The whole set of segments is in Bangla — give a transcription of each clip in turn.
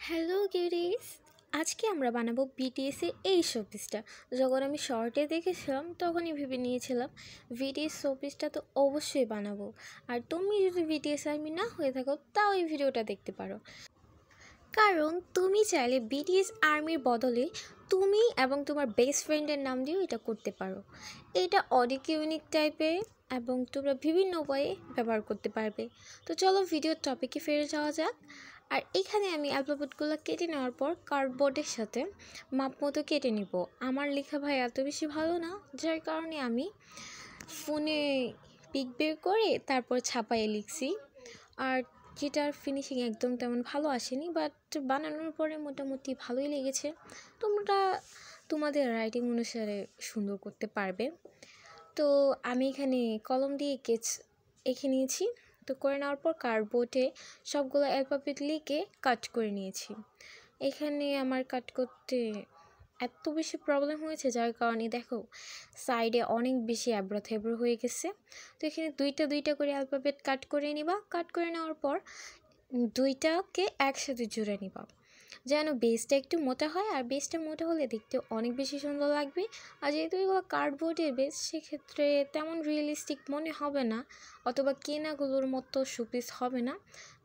হ্যালো কিউরিস, আজকে আমরা বানাবো বিটিএস এর এই শোপিসটা। যখন আমি শর্টে দেখেছিলাম তখনই ভেবে নিয়েছিলাম বিটিএস শোপিসটা তো অবশ্যই বানাবো। আর তুমি যদি বিটিএস আর্মি না হয়ে থাকো তাও এই ভিডিওটা দেখতে পারো, কারণ তুমি চাইলে বিটিএস আর্মির বদলে তুমি এবং তোমার বেস্ট ফ্রেন্ডের নাম দিয়েও এটা করতে পারো। এটা অনেক ইউনিক টাইপের এবং তোমরা বিভিন্ন উপায়ে ব্যবহার করতে পারবে। তো চলো ভিডিওর টপিকে ফিরে যাওয়া যাক। আর এখানে আমি অ্যালফাবেটগুলো কেটে নেওয়ার পর কার্ডবোর্ডের সাথে মাপ মতো কেটে নিব। আমার লেখা ভাই এত বেশি ভালো না, যার কারণে আমি ফোনে পিক বের করে তারপর ছাপায়ে লিখছি। আর যেটার ফিনিশিং একদম তেমন ভালো আসেনি, বাট বানানোর পরে মোটামুটি ভালোই লেগেছে। তোমরা তোমাদের রাইটিং অনুসারে সুন্দর করতে পারবে। তো আমি এখানে কলম দিয়ে এঁকে নিয়েছি। তো করে নেওয়ার পর কার্ডবোর্ডে সবগুলো অ্যালফাবেট লিখে কাট করে নিয়েছি। এখানে আমার কাট করতে এত বেশি প্রবলেম হয়েছে, যার কারণে দেখো সাইডে অনেক বেশি অ্যাব্রো থেব্রো হয়ে গেছে। তো এখানে দুইটা দুইটা করে অ্যালফাবেট কাট করে নিবা। কাট করে নেওয়ার পর দুইটাকে একসাথে জুড়ে নিবা, যেন বেসটা একটু মোটা হয়। আর বেসটা মোটা হলে দেখতে অনেক বেশি সুন্দর লাগবে। আর যেহেতু এগুলো কার্ডবোর্ডের বেস, সেক্ষেত্রে তেমন রিয়েলিস্টিক মনে হবে না, অথবা কেনাগুলোর মতো শোপিস হবে না।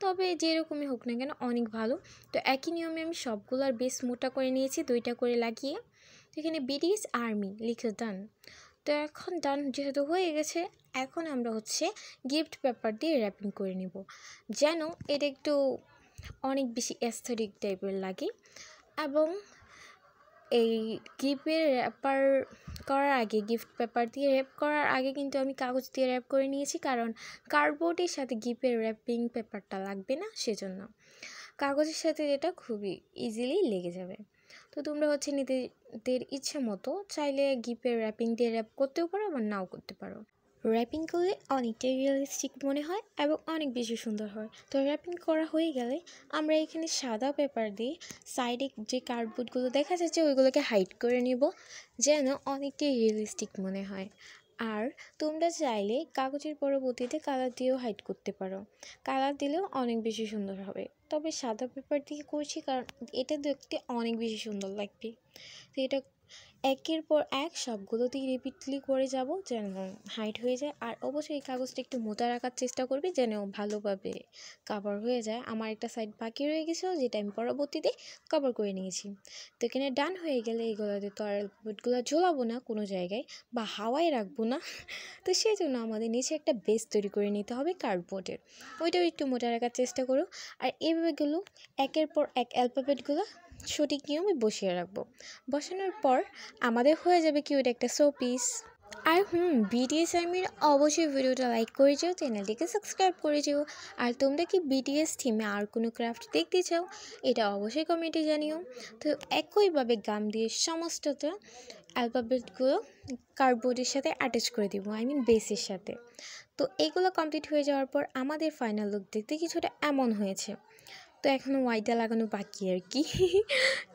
তবে যেরকমই হোক না কেন অনেক ভালো। তো একই নিয়মে আমি সবগুলোর বেস মোটা করে নিয়েছি, দুইটা করে লাগিয়ে। এখানে বিটিএস আর্মি লিখে ডান। তো এখন ডান যেহেতু হয়ে গেছে, এখন আমরা গিফট পেপার দিয়ে র্যাপিং করে নিব, যেন এটা একটু অনেক বেশি অ্যাস্থেটিক টাইপের লাগে। এবং এই গিফটের র্যাপার করার আগে, গিফট পেপার দিয়ে র্যাপ করার আগে কিন্তু আমি কাগজ দিয়ে র্যাপ করে নিয়েছি, কারণ কার্ডবোর্ডের সাথে গিফটের র্যাপিং পেপারটা লাগবে না, সেজন্য কাগজের সাথে এটা খুবই ইজিলি লেগে যাবে। তো তোমরা নিজেদের ইচ্ছে মতো চাইলে গিফটের র্যাপিং দিয়ে র্যাপ করতেও পারো, আবার নাও করতে পারো। র্যাপিং করলে অনেকটাই রিয়েলিস্টিক মনে হয় এবং অনেক বেশি সুন্দর হয়। তো র্যাপিং করা হয়ে গেলে আমরা এখানে সাদা পেপার দিয়ে সাইডে যে কার্ডবোর্ডগুলো দেখা যাচ্ছে ওইগুলোকে হাইড করে নিব, যেন অনেকটাই রিয়েলিস্টিক মনে হয়। আর তোমরা চাইলে কাগজের পরবর্তীতে কালার দিয়েও হাইড করতে পারো, কালার দিলেও অনেক বেশি সুন্দর হবে। তবে সাদা পেপার দিয়ে করছি কারণ এটা দেখতে অনেক বেশি সুন্দর লাগবে। তো এটা একের পর এক সবগুলোতেই রিপিটলি করে যাব, যেন হাইট হয়ে যায়। আর অবশ্যই এই কাগজটা একটু মোটা রাখার চেষ্টা করবে, যেন ভালোভাবে কভার হয়ে যায়। আমার একটা সাইড বাকি রয়ে গেছিলো, যেটা আমি পরবর্তীতে কভার করে নিয়েছি। তো এখানে ডান হয়ে গেলে এগুলোতে তো আর অ্যালফাবেটগুলো ঝোলাবো না কোনো জায়গায়, বা হাওয়ায় রাখবো না। তো সেই জন্য আমাদের নিচে একটা বেস তৈরি করে নিতে হবে কার্ডবোর্ডের, ওইটাও একটু মোটা রাখার চেষ্টা করো। আর এইভাবেগুলো একের পর এক অ্যালফাবেটগুলো সঠিক নিয়মে বসিয়ে রাখবো। বসানোর পর আমাদের হয়ে যাবে কি ওটা একটা শোপিস। আর বিটিএস আর্মির অবশ্যই ভিডিওটা লাইক করে যেও, চ্যানেলটিকে সাবস্ক্রাইব করে যেও। আর তোমরা কি বিটিএস থিমে আর কোনো ক্রাফট দেখতে চাও, এটা অবশ্যই কমেন্টে জানিও। তো একইভাবে গাম দিয়ে সমস্তটা অ্যালফাবেটগুলো কার্ডবোর্ডের সাথে অ্যাটাচ করে দিব, বেসের সাথে। তো এইগুলো কমপ্লিট হয়ে যাওয়ার পর আমাদের ফাইনাল লুক দেখতে কিছুটা এমন হয়েছে। তো এখনও ওয়াইটা লাগানো বাকি আর কি।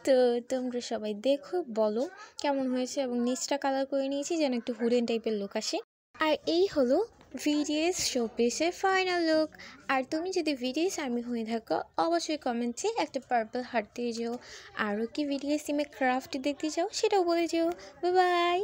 তো তোমরা সবাই দেখো, বলো কেমন হয়েছে। এবং নিচটা কালার করে নিয়েছি যেন একটু হুডেন টাইপের লুক আসে। আর এই হলো ভিডিএস শোপিসের ফাইনাল লুক। আর তুমি যদি ভিডিএস আর্মি হয়ে থাকো অবশ্যই কমেন্টে একটা পার্পল হার্ট দিয়ে যেও। আরও কি ভিডিএস সিমে ক্রাফট দেখতে চাও সেটাও বলে যেও। Bye bye.